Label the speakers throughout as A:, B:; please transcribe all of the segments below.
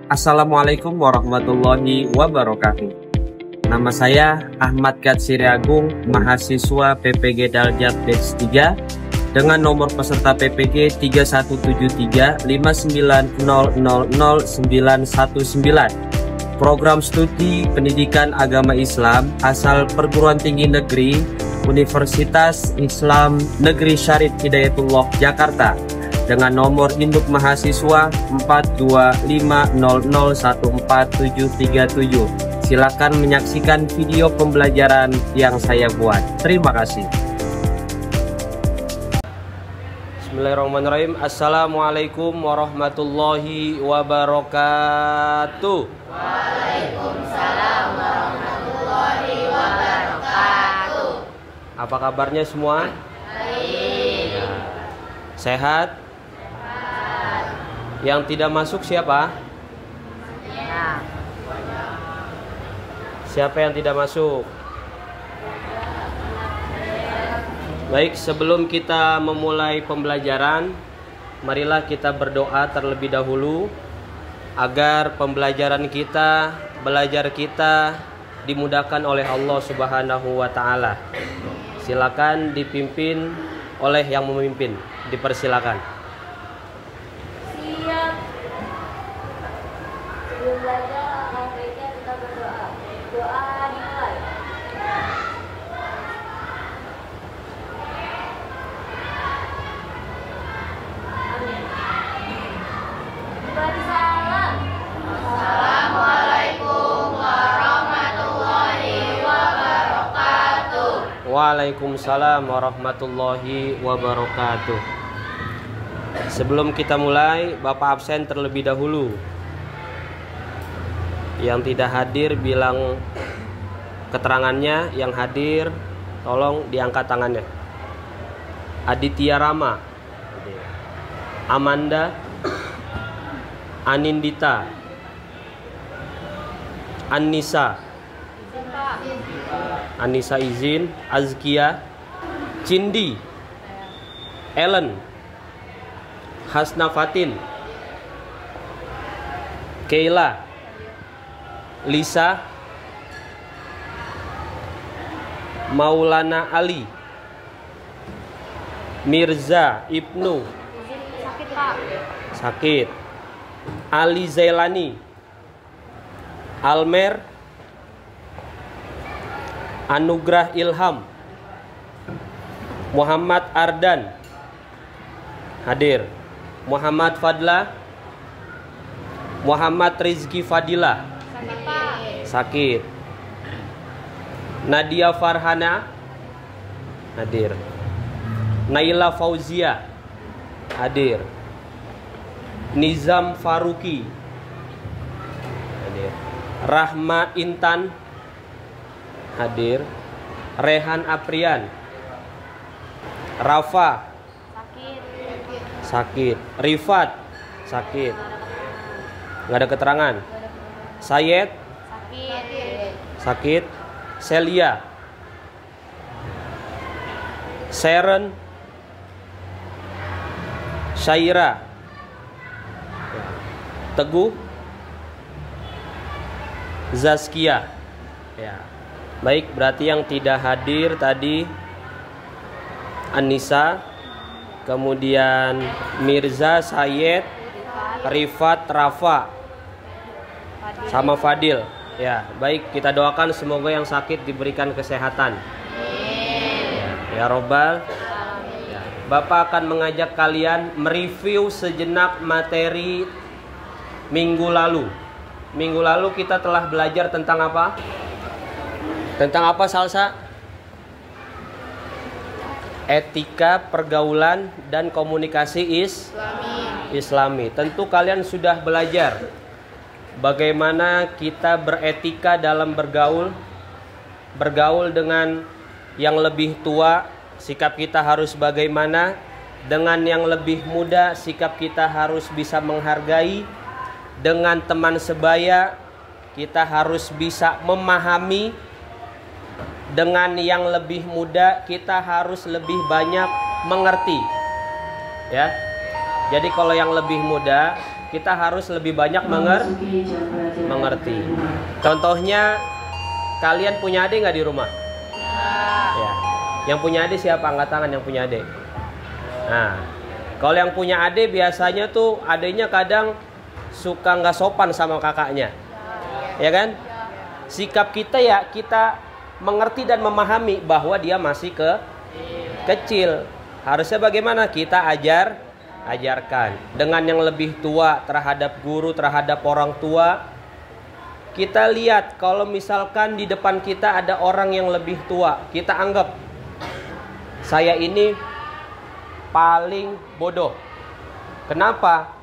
A: Assalamualaikum warahmatullahi wabarakatuh. Nama saya Ahmad Katsiri Agung, mahasiswa PPG Daljat Batch 3 dengan nomor peserta PPG 317359000919. Program studi pendidikan agama Islam asal perguruan tinggi negeri Universitas Islam Negeri Syarif Hidayatullah Jakarta dengan nomor induk mahasiswa 425001477. Silakan menyaksikan video pembelajaran yang saya buat. Terima kasih. Bismillahirrahmanirrahim. Assalamualaikum warahmatullahi wabarakatuh.
B: Waalaikumsalam warahmatullahi wabarakatuh.
A: Apa kabarnya semua?
B: Baik.
A: Ya. Sehat? Yang tidak masuk siapa?
B: Ya.
A: Siapa yang tidak masuk? Baik, sebelum kita memulai pembelajaran, marilah kita berdoa terlebih dahulu agar pembelajaran kita, belajar kita dimudahkan oleh Allah Subhanahu wa taala. Silakan dipimpin oleh yang memimpin. Dipersilakan.
B: Sebelum belajar, baiknya kita berdoa. Doa dimulai. Amin. Beri salam. Assalamualaikum warahmatullahi wabarakatuh.
A: Waalaikumsalam warahmatullahi wabarakatuh. Sebelum kita mulai, Bapak absen terlebih dahulu. Yang tidak hadir bilang keterangannya, yang hadir tolong diangkat tangannya. Aditya Rama, Amanda, Anindita, Anissa, Anissa izin, Azkia, Cindi, Ellen, Hasna Fatin, Keila, Lisa, Maulana Ali, Mirza Ibnu,
B: Sakit, Pak.
A: sakit, Ali Zailani, Almer, Anugrah Ilham, Muhammad Ardan, hadir, Muhammad Fadla, Muhammad Rizki Fadila,
B: Sakit, Pak.
A: sakit, Nadia Farhana, hadir, Naila Fauzia, hadir, Nizam Faruki, hadir, Rahma Intan, hadir, Rehan Aprian, Rafa, sakit, Rifat, sakit, nggak ada keterangan, Sayed, sakit, Celia, Sharon, Syaira, Teguh, Zaskia. Ya. Baik, berarti yang tidak hadir tadi Anissa, kemudian Mirza, Sayed, Rifat, Rafa, sama Fadil. Ya, baik, kita doakan semoga yang sakit diberikan kesehatan. Ya Robbal. Ya. Bapak akan mengajak kalian mereview sejenak materi minggu lalu. Minggu lalu kita telah belajar tentang apa? Tentang apa, Salsa? Etika pergaulan dan komunikasi Islami. Tentu kalian sudah belajar bagaimana kita beretika dalam bergaul dengan yang lebih tua, sikap kita harus bagaimana, dengan yang lebih muda, sikap kita harus bisa menghargai, dengan teman sebaya kita harus bisa memahami, dengan yang lebih muda kita harus lebih banyak mengerti. Ya. Jadi kalau yang lebih muda kita harus lebih banyak mengerti. Contohnya, kalian punya adik nggak di rumah? Ya. Yang punya adik siapa? Angkat tangan yang punya adik. Nah, kalau yang punya adik biasanya tuh adiknya kadang suka nggak sopan sama kakaknya, ya kan? Sikap kita ya kita mengerti dan memahami bahwa dia masih kecil. Harusnya bagaimana? Kita ajarkan dengan yang lebih tua, terhadap guru, terhadap orang tua. Kita lihat kalau misalkan di depan kita ada orang yang lebih tua, kita anggap saya ini paling bodoh. Kenapa?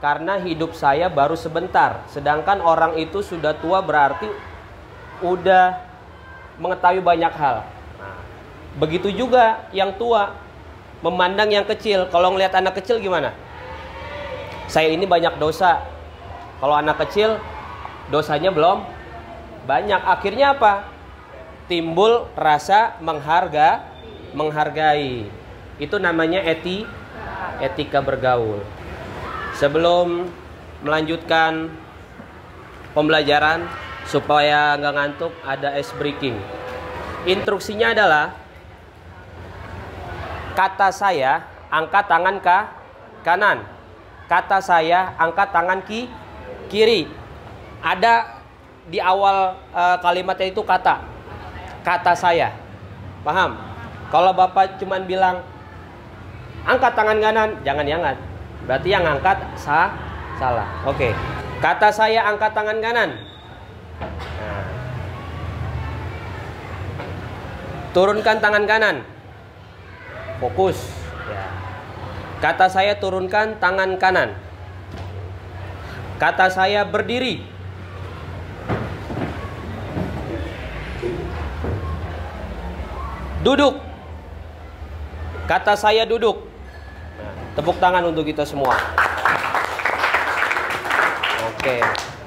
A: Karena hidup saya baru sebentar, sedangkan orang itu sudah tua berarti udah mengetahui banyak hal. Nah, begitu juga yang tua memandang yang kecil. Kalau ngelihat anak kecil gimana? Saya ini banyak dosa. Kalau anak kecil dosanya belum banyak. Akhirnya apa? Timbul rasa menghargai. Itu namanya etika bergaul. Sebelum melanjutkan pembelajaran supaya nggak ngantuk, ada ice breaking. Instruksinya adalah kata saya angkat tangan kanan, kata saya angkat tangan kiri. Ada di awal kalimatnya itu kata saya. Paham? Kalau Bapak cuman bilang angkat tangan kanan, jangan diangkat. Berarti yang angkat salah. Oke. Kata saya angkat tangan kanan. Nah. Turunkan tangan kanan. Fokus. Ya. Kata saya turunkan tangan kanan. Kata saya berdiri. Duduk. Kata saya duduk. Nah, tepuk tangan untuk kita semua. Oke,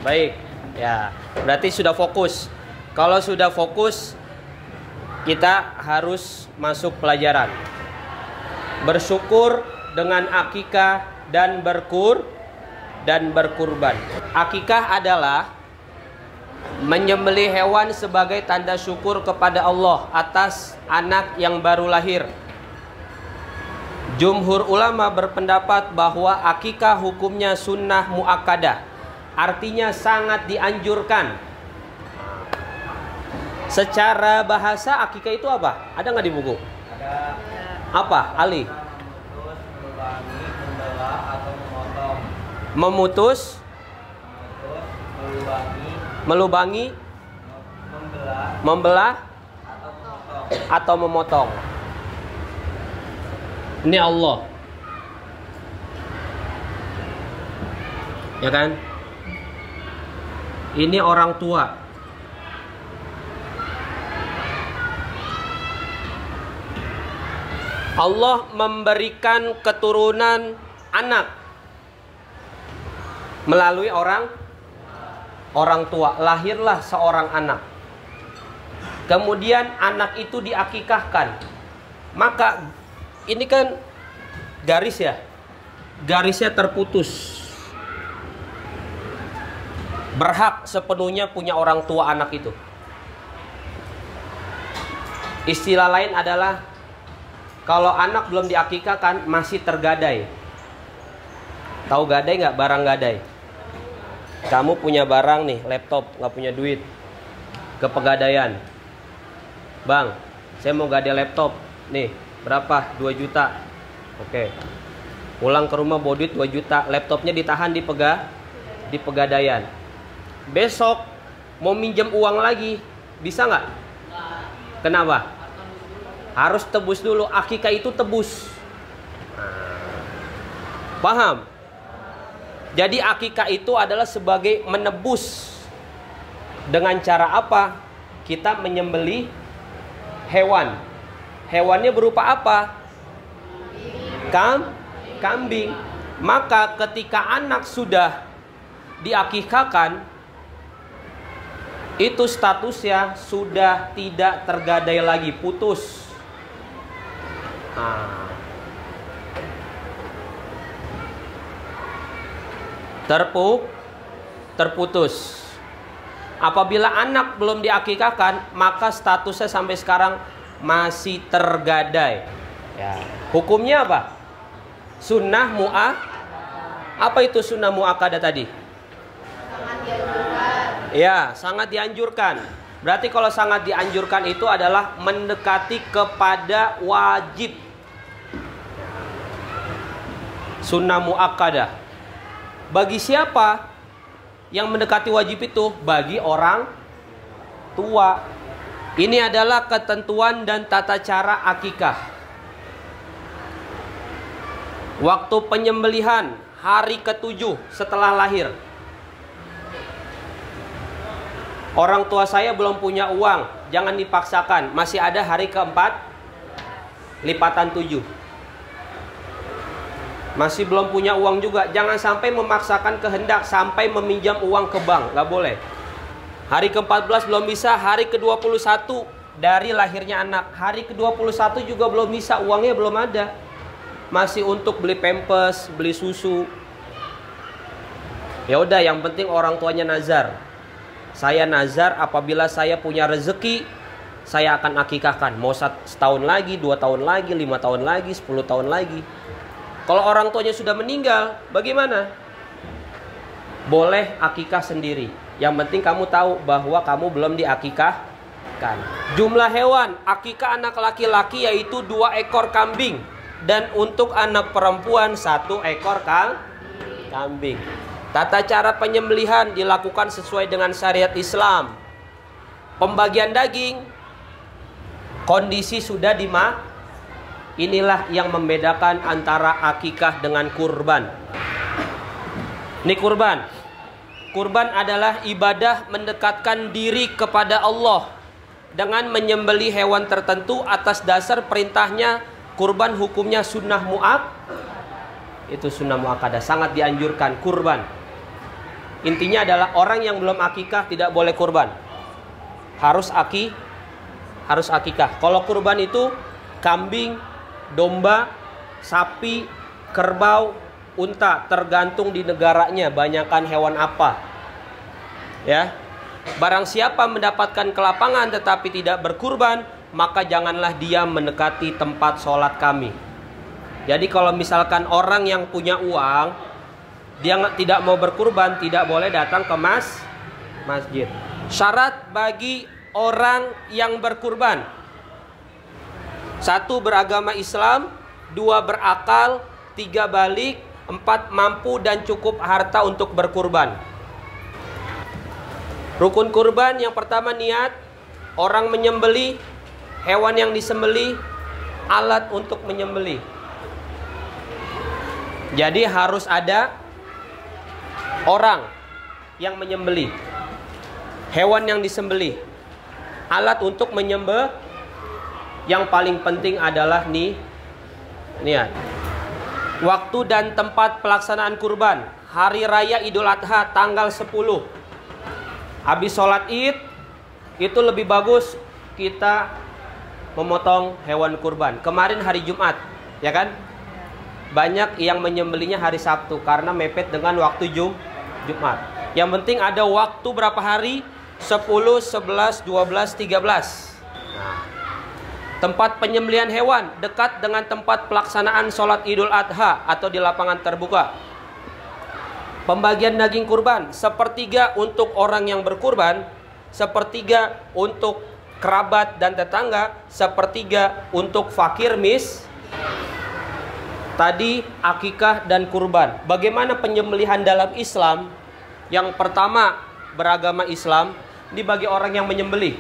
A: baik. Ya, berarti sudah fokus. Kalau sudah fokus, kita harus masuk pelajaran. Bersyukur dengan akikah dan berkurban. Akikah adalah menyembelih hewan sebagai tanda syukur kepada Allah atas anak yang baru lahir. Jumhur ulama berpendapat bahwa akikah hukumnya sunnah muakkadah, artinya sangat dianjurkan. Secara bahasa akikah itu apa? Ada nggak di buku?
C: Ada.
A: Apa, Ali?
C: Membelah atau memotong.
A: Memutus, melubangi, membelah atau memotong. Ini Allah, ya kan? Ini orang tua. Allah memberikan keturunan anak melalui orang tua. Lahirlah seorang anak. Kemudian anak itu diakikahkan. Maka ini kan garis ya. Garisnya terputus. Berhak sepenuhnya punya orang tua anak itu. Istilah lain adalah kalau anak belum diakikahkan masih tergadai. Tahu gadai nggak? Barang gadai. Kamu punya barang nih, laptop, nggak punya duit, ke Pegadaian. Bang, saya mau gadai laptop. Nih, berapa? 2 juta. Oke. Pulang ke rumah bawa duit 2 juta. Laptopnya ditahan di Pegadaian. Besok mau minjem uang lagi, bisa nggak? Kenapa? Harus tebus dulu. Akikah itu tebus. Paham? Jadi akikah itu adalah sebagai menebus. Dengan cara apa? Kita menyembelih hewan. Hewannya berupa apa? Kambing. Maka ketika anak sudah diakikahkan, itu statusnya sudah tidak tergadai lagi, putus. terputus. Apabila anak belum diakikahkan, maka statusnya sampai sekarang masih tergadai. Ya. Hukumnya apa? Sunnah Apa itu sunnah mu'akkadah tadi?
B: Sangat dianjurkan.
A: Ya, sangat dianjurkan. Berarti kalau sangat dianjurkan itu adalah mendekati kepada wajib. Sunnah mu'akkadah. Bagi siapa yang mendekati wajib itu? Bagi orang tua. Ini adalah ketentuan dan tata cara akikah. Waktu penyembelihan hari ke-7 setelah lahir. Orang tua saya belum punya uang, jangan dipaksakan. Masih ada hari ke-4 lipatan 7. Masih belum punya uang juga, jangan sampai memaksakan kehendak sampai meminjam uang ke bank, nggak boleh. Hari ke-14 belum bisa, hari ke-21 dari lahirnya anak. Hari ke-21 juga belum bisa, uangnya belum ada. Masih untuk beli pampers, beli susu. Ya udah, yang penting orang tuanya nazar. Saya nazar apabila saya punya rezeki, saya akan akikahkan. Mau setahun lagi, 2 tahun lagi, 5 tahun lagi, 10 tahun lagi. Kalau orang tuanya sudah meninggal, bagaimana? Boleh akikah sendiri. Yang penting kamu tahu bahwa kamu belum diakikahkan. Jumlah hewan akikah anak laki-laki yaitu 2 ekor kambing. Dan untuk anak perempuan 1 ekor kambing. Tata cara penyembelihan dilakukan sesuai dengan syariat Islam. Pembagian daging, kondisi sudah inilah yang membedakan antara akikah dengan kurban. Ini kurban. Kurban adalah ibadah mendekatkan diri kepada Allah dengan menyembelih hewan tertentu atas dasar perintahnya. Kurban hukumnya sunnah itu sunnah muakkadah, sangat dianjurkan kurban. Intinya adalah orang yang belum akikah tidak boleh kurban. Harus akikah. Kalau kurban itu kambing, domba, sapi, kerbau, unta, tergantung di negaranya banyakan hewan apa. Ya. Barang siapa mendapatkan kelapangan tetapi tidak berkurban, maka janganlah dia mendekati tempat sholat kami. Jadi kalau misalkan orang yang punya uang, dia tidak mau berkurban, tidak boleh datang ke masjid. Syarat bagi orang yang berkurban: 1 beragama Islam, 2 berakal, 3 balik, 4 mampu dan cukup harta untuk berkurban. Rukun kurban yang pertama niat, orang menyembelih, hewan yang disembelih, alat untuk menyembelih. Jadi harus ada orang yang menyembelih, hewan yang disembelih, alat untuk menyembelih. Yang paling penting adalah niat. Waktu dan tempat pelaksanaan kurban: hari raya Idul Adha tanggal 10. Habis sholat Id, itu lebih bagus kita memotong hewan kurban. Kemarin hari Jumat, ya kan? Banyak yang menyembelihnya hari Sabtu karena mepet dengan waktu Jumat. Yang penting ada waktu berapa hari? 10, 11, 12, 13. Nah, tempat penyembelihan hewan dekat dengan tempat pelaksanaan sholat Idul Adha atau di lapangan terbuka. Pembagian daging kurban: 1/3 untuk orang yang berkurban, 1/3 untuk kerabat dan tetangga, 1/3 untuk fakir Tadi akikah dan kurban. Bagaimana penyembelihan dalam Islam? Yang pertama, beragama Islam dibagi orang yang menyembelih,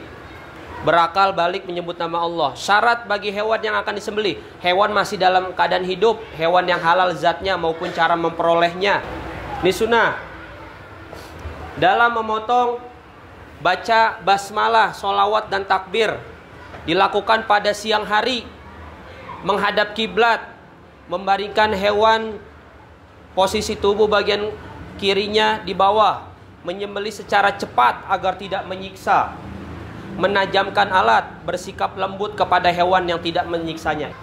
A: berakal balik menyebut nama Allah. Syarat bagi hewan yang akan disembelih: hewan masih dalam keadaan hidup, hewan yang halal zatnya maupun cara memperolehnya. Ini sunnah. Dalam memotong, baca basmalah, sholawat dan takbir. Dilakukan pada siang hari, menghadap kiblat, membaringkan hewan posisi tubuh bagian kirinya di bawah, menyembelih secara cepat agar tidak menyiksa, menajamkan alat, bersikap lembut kepada hewan yang tidak menyiksanya.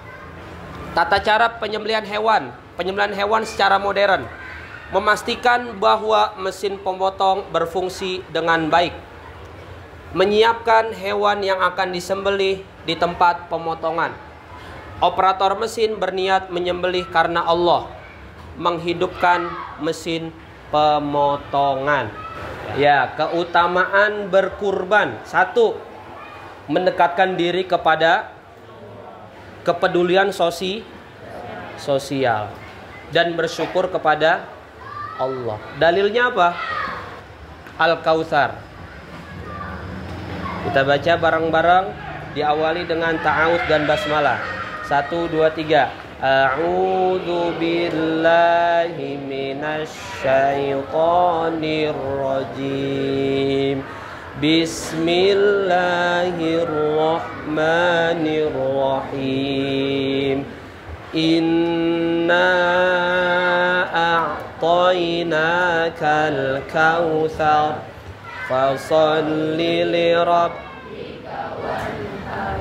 A: Tata cara penyembelihan hewan secara modern. memastikan bahwa mesin pemotong berfungsi dengan baik, menyiapkan hewan yang akan disembelih di tempat pemotongan. Operator mesin berniat menyembelih karena Allah, menghidupkan mesin pemotongan. Ya, keutamaan berkurban. 1. Mendekatkan diri kepada kepedulian sosial dan bersyukur kepada Allah. Dalilnya apa? Al-Kautsar. Kita baca bareng-bareng, diawali dengan ta'awudz dan basmalah. 1, 2, 3. A'udzu billahi minasy syaithanir rajim. Bismillahirrahmanirrahim. Inna a'tainakal kautsar fasholli lirabbika wanhar.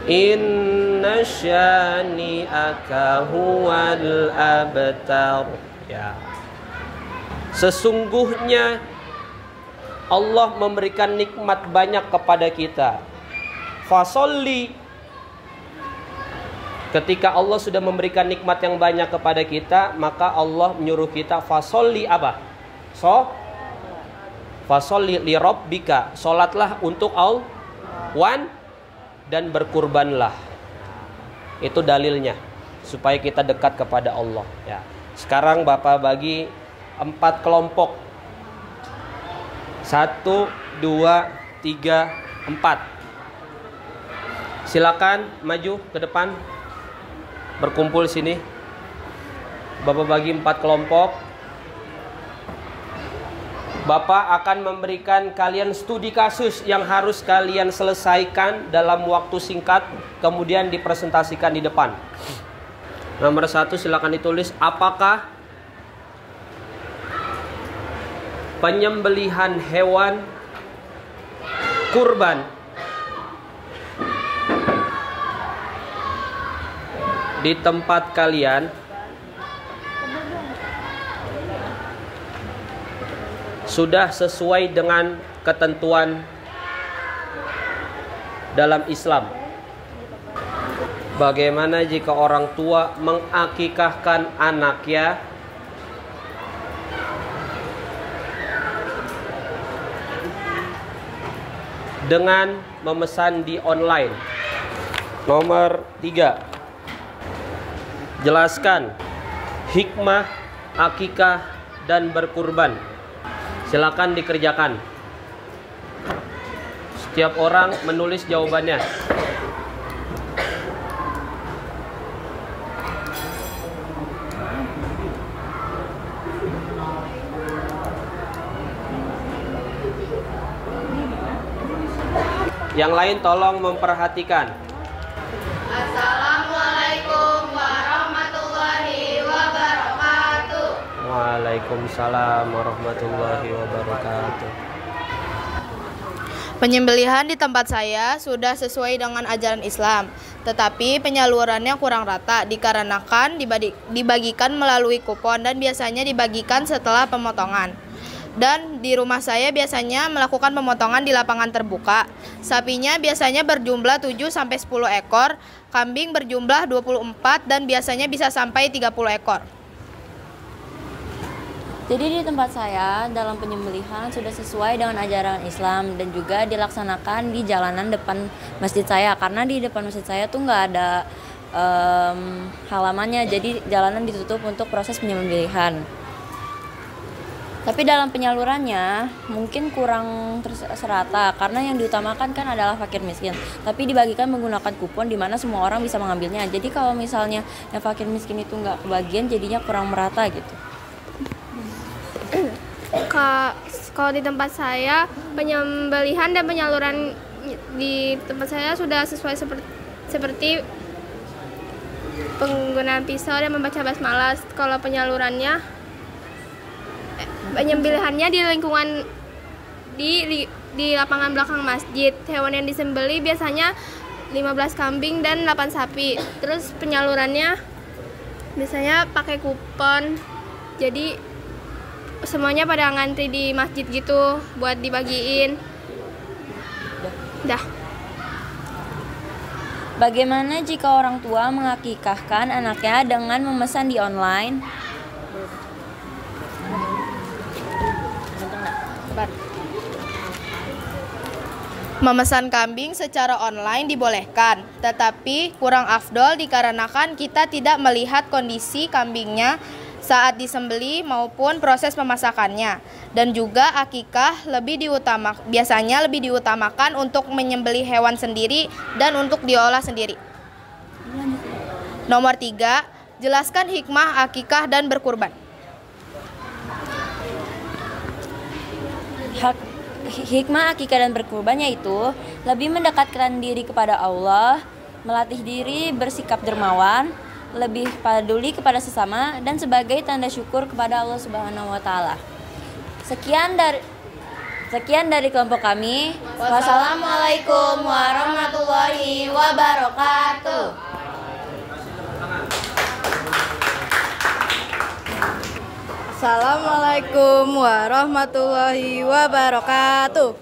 A: Inna syani'aka huwal abtar. Ya. Sesungguhnya Allah memberikan nikmat banyak kepada kita. Fasholli. Ketika Allah sudah memberikan nikmat yang banyak kepada kita, maka Allah menyuruh kita fasholli apa? Fasholli li rabbika. Salatlah untuk Allah. Dan berkurbanlah. Itu dalilnya supaya kita dekat kepada Allah, ya. Sekarang Bapak bagi 4 kelompok. 1, 2, 3, 4. Silakan maju ke depan. Berkumpul sini. Bapak bagi 4 kelompok. Bapak akan memberikan kalian studi kasus yang harus kalian selesaikan dalam waktu singkat, kemudian dipresentasikan di depan. Nomor 1 silakan ditulis, apakah penyembelihan hewan kurban di tempat kalian sudah sesuai dengan ketentuan dalam Islam? Bagaimana jika orang tua mengakikahkan anaknya dengan memesan di online? Nomor 3, jelaskan hikmah akikah dan berkurban. Silakan dikerjakan. Setiap orang menulis jawabannya. Yang lain tolong memperhatikan.
B: Assalamualaikum warahmatullahi wabarakatuh.
A: Waalaikumsalam warahmatullahi wabarakatuh.
D: Penyembelihan di tempat saya sudah sesuai dengan ajaran Islam, tetapi penyalurannya kurang rata dikarenakan dibagikan melalui kupon dan biasanya dibagikan setelah pemotongan. Dan di rumah saya biasanya melakukan pemotongan di lapangan terbuka. Sapinya biasanya berjumlah 7-10 ekor, kambing berjumlah 24 dan biasanya bisa sampai 30 ekor.
E: Jadi di tempat saya dalam penyembelihan sudah sesuai dengan ajaran Islam dan juga dilaksanakan di jalanan depan masjid saya, karena di depan masjid saya tuh nggak ada halamannya, jadi jalanan ditutup untuk proses penyembelihan. Tapi dalam penyalurannya mungkin kurang terserata karena yang diutamakan kan adalah fakir miskin. Tapi dibagikan menggunakan kupon di mana semua orang bisa mengambilnya. Jadi kalau misalnya yang fakir miskin itu nggak kebagian, jadinya kurang merata gitu.
F: Kalau di tempat saya penyembelihan dan penyaluran di tempat saya sudah sesuai seperti penggunaan pisau dan membaca basmalah. Kalau penyembelihannya di lingkungan di lapangan belakang masjid. Hewan yang disembelih biasanya 15 kambing dan 8 sapi. Terus penyalurannya biasanya pakai kupon. Jadi semuanya pada ngantri di masjid gitu buat dibagiin. Dah.
E: Bagaimana jika orang tua mengakikahkan anaknya dengan memesan di online?
D: Memesan kambing secara online dibolehkan, tetapi kurang afdol dikarenakan kita tidak melihat kondisi kambingnya saat disembeli maupun proses pemasakannya. Dan juga akikah biasanya lebih diutamakan untuk menyembeli hewan sendiri dan untuk diolah sendiri. Nomor 3, jelaskan hikmah akikah dan berkurban.
E: Hikmah akikah dan berkurban yaitu lebih mendekatkan diri kepada Allah, melatih diri bersikap dermawan, lebih peduli kepada sesama, dan sebagai tanda syukur kepada Allah Subhanahu wa Ta'ala. Sekian dari kelompok kami. Wassalamualaikum warahmatullahi wabarakatuh.
G: Assalamualaikum warahmatullahi wabarakatuh.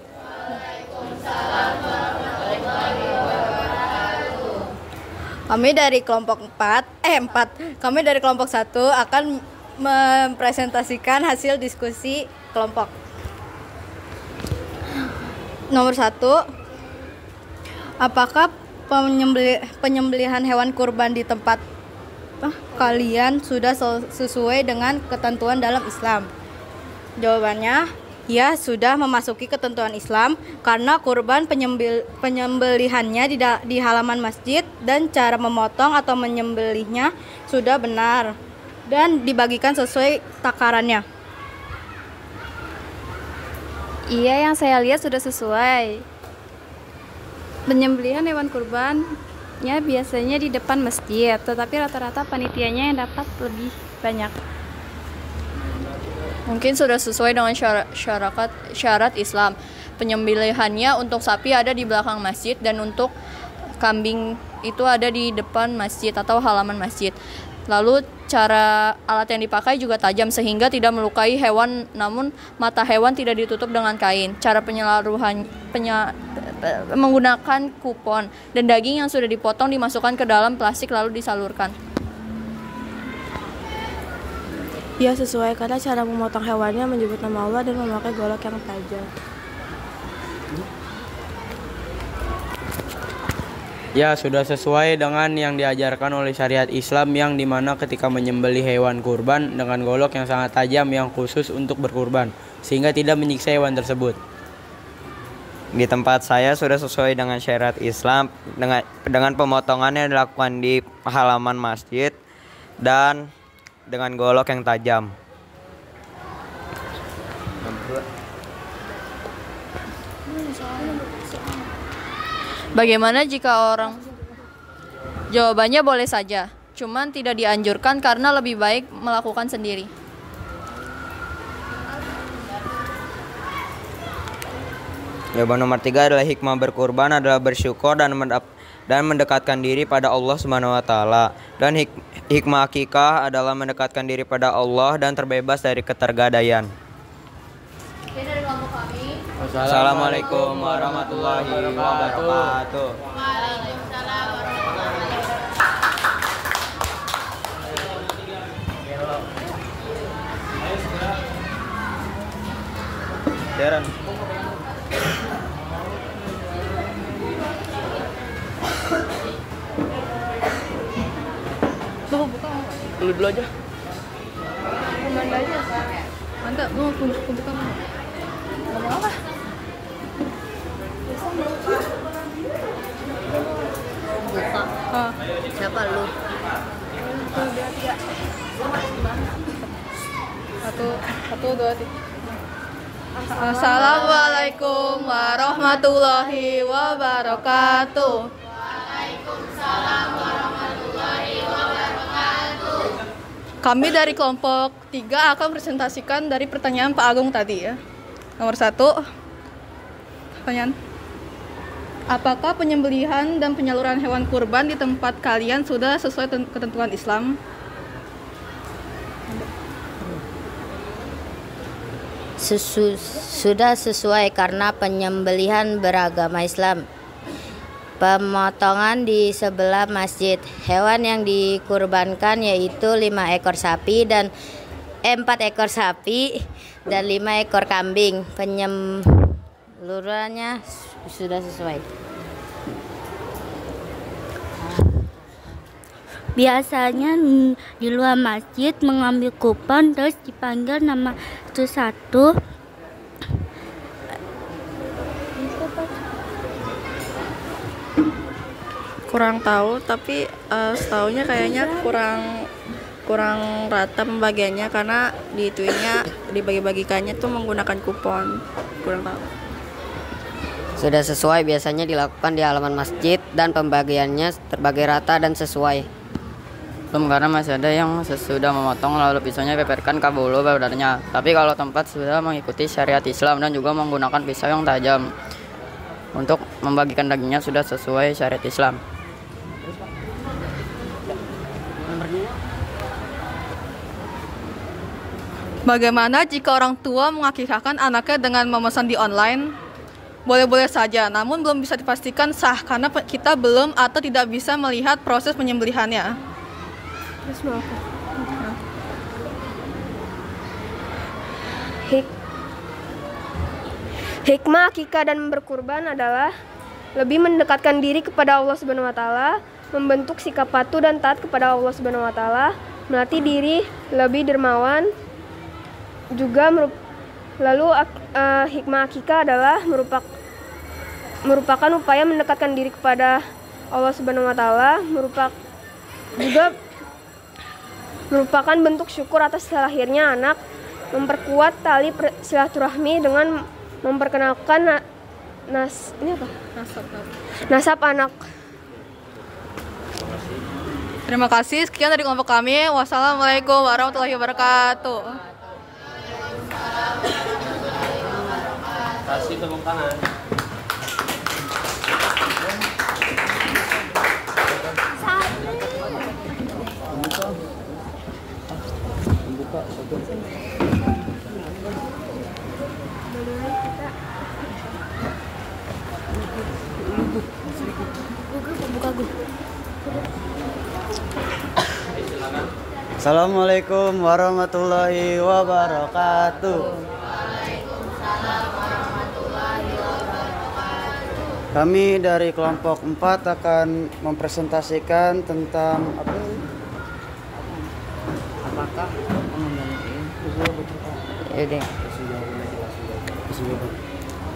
G: Kami dari kelompok 4. Kami dari kelompok 1 akan mempresentasikan hasil diskusi kelompok. Nomor 1. Apakah penyembelihan hewan kurban di tempat kalian sudah sesuai dengan ketentuan dalam Islam? Jawabannya, ya, sudah memasuki ketentuan Islam karena kurban penyembelihannya di halaman masjid dan cara memotong atau menyembelihnya sudah benar dan dibagikan sesuai takarannya.
H: Iya, yang saya lihat sudah sesuai. Penyembelihan hewan kurbannya biasanya di depan masjid, tetapi rata-rata panitianya yang dapat lebih banyak.
I: Mungkin sudah sesuai dengan syarat Islam. Penyembelihannya untuk sapi ada di belakang masjid dan untuk kambing itu ada di depan masjid atau halaman masjid. Lalu cara alat yang dipakai juga tajam sehingga tidak melukai hewan, namun mata hewan tidak ditutup dengan kain. Cara menggunakan kupon dan daging yang sudah dipotong dimasukkan ke dalam plastik lalu disalurkan.
H: Ya, sesuai karena cara memotong hewannya menyebut nama Allah dan memakai golok yang tajam.
J: Ya, sudah sesuai dengan yang diajarkan oleh syariat Islam, yang dimana ketika menyembelih hewan kurban dengan golok yang sangat tajam yang khusus untuk berkurban, sehingga tidak menyiksa hewan tersebut.
K: Di tempat saya sudah sesuai dengan syariat Islam dengan pemotongan yang dilakukan di halaman masjid dan dengan golok yang tajam.
I: Bagaimana jika orang? Jawabannya boleh saja, cuman tidak dianjurkan karena lebih baik melakukan sendiri.
K: Jawaban nomor 3 adalah hikmah berkurban adalah bersyukur dan mendekatkan diri pada Allah Subhanahu wa Ta'ala. Dan hikmah akikah adalah mendekatkan diri pada Allah dan terbebas dari ketergadaian. Assalamualaikum warahmatullahi wabarakatuh.
D: Waalaikumsalam warahmatullahi wabarakatuh.
K: Darren.
J: Lu dulu aja.
G: Komanda aja. Mantap, mau buka. Ngomong apa?
B: Buka. Siapa lu?
G: 1, 2, 3. Assalamualaikum warahmatullahi wabarakatuh.
D: Waalaikumsalam warahmatullahi wabarakatuh.
G: Kami dari kelompok 3 akan presentasikan dari pertanyaan Pak Agung tadi ya. Nomor 1, pertanyaan. Apakah penyembelihan dan penyaluran hewan kurban di tempat kalian sudah sesuai ketentuan Islam?
L: sudah sesuai karena penyembelihan beragama Islam. Pemotongan di sebelah masjid. Hewan yang dikurbankan yaitu 4 ekor sapi dan 5 ekor kambing. Penyembelihannya sudah sesuai.
M: Biasanya di luar masjid mengambil kupon terus dipanggil nama satu-satu.
I: Kurang tahu, tapi setahunya kayaknya kurang rata pembagiannya karena dibagi-bagikannya tuh menggunakan kupon. Kurang tahu.
N: Sudah sesuai, biasanya dilakukan di halaman masjid dan pembagiannya terbagi rata dan sesuai.
J: Belum, karena masih ada yang sesudah memotong lalu pisaunya peperkan ke bulu badannya. Tapi kalau tempat sudah mengikuti syariat Islam dan juga menggunakan pisau yang tajam untuk membagikan dagingnya sudah sesuai syariat Islam.
I: Bagaimana jika orang tua mengakikahkan anaknya dengan memesan di online? Boleh-boleh saja, namun belum bisa dipastikan sah karena kita belum atau tidak bisa melihat proses penyembelihannya.
F: Hikmah akikah dan berkurban adalah lebih mendekatkan diri kepada Allah Subhanahu wa taala, membentuk sikap patuh dan taat kepada Allah Subhanahu wa taala, melatih diri lebih dermawan. Juga hikmah akikah adalah merupakan upaya mendekatkan diri kepada Allah Subhanahu wa taala, merupakan bentuk syukur atas lahirnya anak, memperkuat tali silaturahmi dengan memperkenalkan nasab anak.
I: Terima kasih. Sekian dari kelompok kami. Wassalamualaikum warahmatullahi wabarakatuh.
A: Kasih tepuk tangan.
O: Assalamualaikum warahmatullahi wabarakatuh. Kami dari kelompok 4 akan mempresentasikan tentang apakah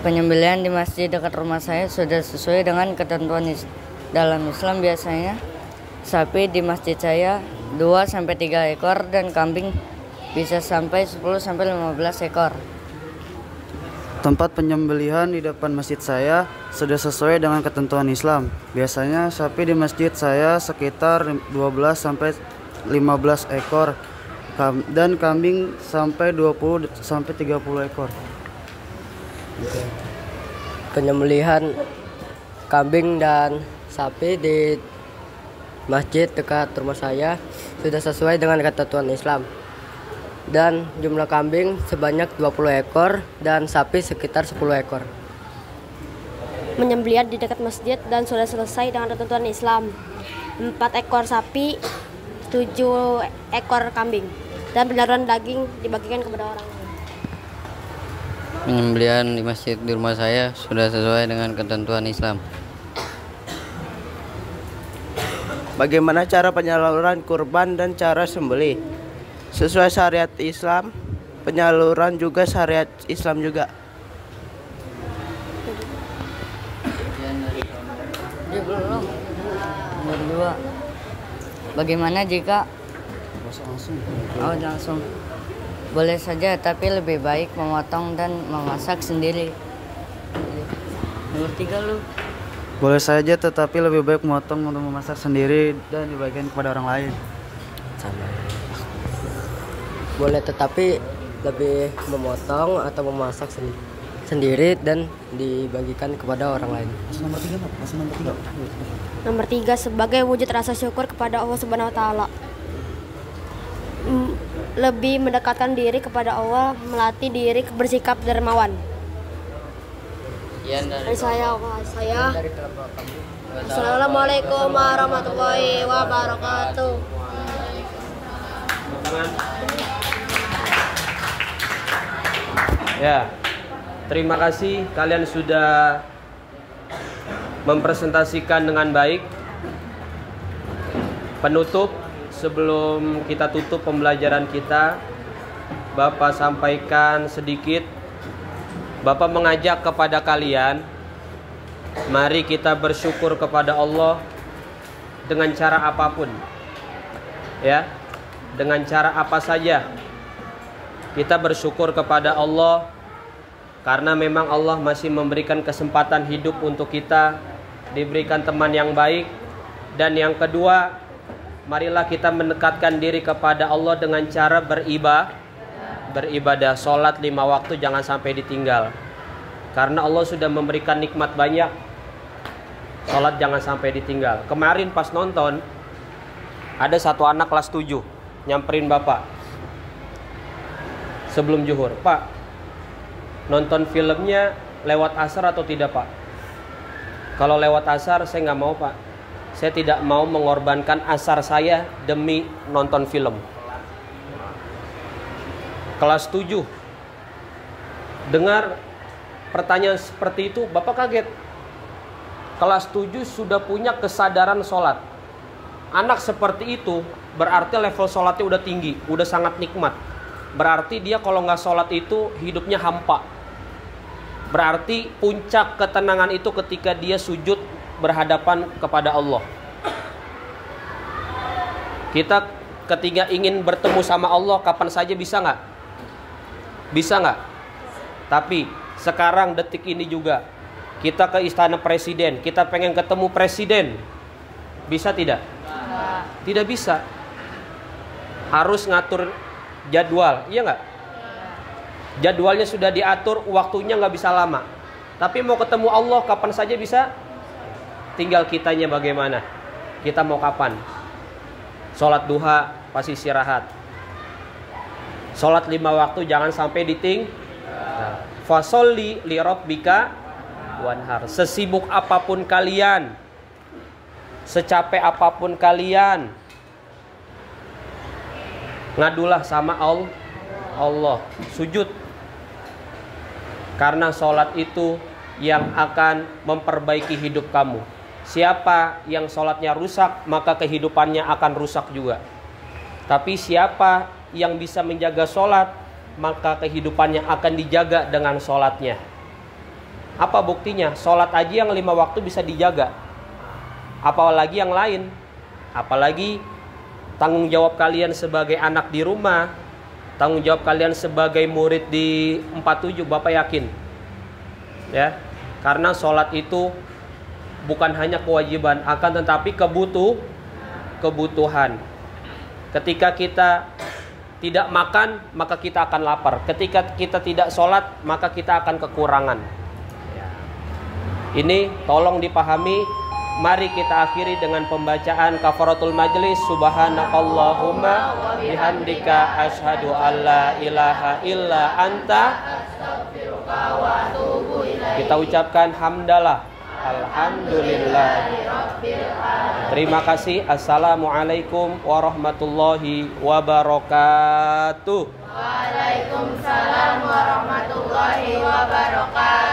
L: penyembelihan di masjid dekat rumah saya sudah sesuai dengan ketentuan dalam Islam. Biasanya sapi di masjid saya 2-3 ekor dan kambing bisa sampai 10-15 ekor.
O: Tempat penyembelihan di depan masjid saya sudah sesuai dengan ketentuan Islam. Biasanya sapi di masjid saya sekitar 12-15 ekor dan kambing sampai 20-30 ekor.
N: Penyembelihan kambing dan sapi di masjid dekat rumah saya sudah sesuai dengan ketentuan Islam. Dan jumlah kambing sebanyak 20 ekor dan sapi sekitar 10 ekor.
P: Penyembelihan di dekat masjid dan sudah selesai dengan ketentuan Islam. 4 ekor sapi, 7 ekor kambing. Dan penyaluran daging dibagikan kepada orang.
Q: Penyembelihan di masjid di rumah saya sudah sesuai dengan ketentuan Islam.
R: Bagaimana cara penyaluran kurban dan cara sembelih? Sesuai syariat Islam, penyaluran juga syariat Islam juga.
L: Belum. Berdua. Bagaimana jika langsung? Boleh saja, tapi lebih baik memotong dan memasak sendiri. Nomor 3 lu.
O: Boleh saja, tetapi lebih baik memotong untuk memasak sendiri dan dibagikan kepada orang lain.
N: Sama. Boleh, tetapi lebih memotong atau memasak sendiri dan dibagikan kepada orang lain.
P: Nomor 3 sebagai wujud rasa syukur kepada Allah Subhanahu wa taala. lebih mendekatkan diri kepada Allah, melatih diri bersikap dermawan. Dari saya. Assalamualaikum warahmatullahi wabarakatuh.
A: Ya, terima kasih kalian sudah mempresentasikan dengan baik. Penutup, sebelum kita tutup pembelajaran kita, Bapak sampaikan sedikit. Bapak mengajak kepada kalian, mari kita bersyukur kepada Allah dengan cara apapun. Ya, dengan cara apa saja kita bersyukur kepada Allah, karena memang Allah masih memberikan kesempatan hidup untuk kita, diberikan teman yang baik. Dan yang kedua, marilah kita mendekatkan diri kepada Allah dengan cara beribadah. Sholat 5 waktu jangan sampai ditinggal, karena Allah sudah memberikan nikmat banyak. Sholat jangan sampai ditinggal. Kemarin pas nonton, ada satu anak kelas 7 nyamperin Bapak sebelum zuhur. Pak, nonton filmnya lewat asar atau tidak Pak? Kalau lewat asar saya nggak mau Pak. Saya tidak mau mengorbankan asar saya demi nonton film. Kelas 7. Dengar pertanyaan seperti itu, Bapak kaget. Kelas 7 sudah punya kesadaran sholat. Anak seperti itu berarti level sholatnya udah tinggi, udah sangat nikmat. Berarti dia kalau nggak sholat itu hidupnya hampa. Berarti puncak ketenangan itu ketika dia sujud berhadapan kepada Allah. Kita ketika ingin bertemu sama Allah kapan saja bisa nggak? Bisa nggak? Tapi sekarang detik ini juga kita ke istana presiden, kita pengen ketemu presiden, bisa tidak? Tidak bisa. Harus ngatur jadwal, iya nggak? Jadwalnya sudah diatur, waktunya nggak bisa lama. Tapi mau ketemu Allah kapan saja bisa. Tinggal kitanya bagaimana. Kita mau kapan? Sholat duha pasti istirahat. Sholat 5 waktu jangan sampai ditinggal. Fasolli li rabbika wanhar. Sesibuk apapun kalian, secapek apapun kalian, ngadulah sama Allah. Sujud. Karena sholat itu yang akan memperbaiki hidup kamu. Siapa yang sholatnya rusak, maka kehidupannya akan rusak juga. Tapi siapa yang bisa menjaga sholat, maka kehidupannya akan dijaga dengan sholatnya. Apa buktinya? Sholat aja yang 5 waktu bisa dijaga, apalagi yang lain. Apalagi tanggung jawab kalian sebagai anak di rumah, tanggung jawab kalian sebagai murid di 47, Bapak yakin ya, karena sholat itu bukan hanya kewajiban, akan tetapi kebutuhan. Ketika kita tidak makan, maka kita akan lapar. Ketika kita tidak sholat, maka kita akan kekurangan. Ini tolong dipahami. Mari kita akhiri dengan pembacaan kafaratul majlis. Subhanakallahumma bihamdika asyhadu alla ilaha illa anta. Kita ucapkan hamdalah. Alhamdulillah. Terima kasih. Assalamualaikum warahmatullahi wabarakatuh.
D: Waalaikumsalam warahmatullahi wabarakatuh.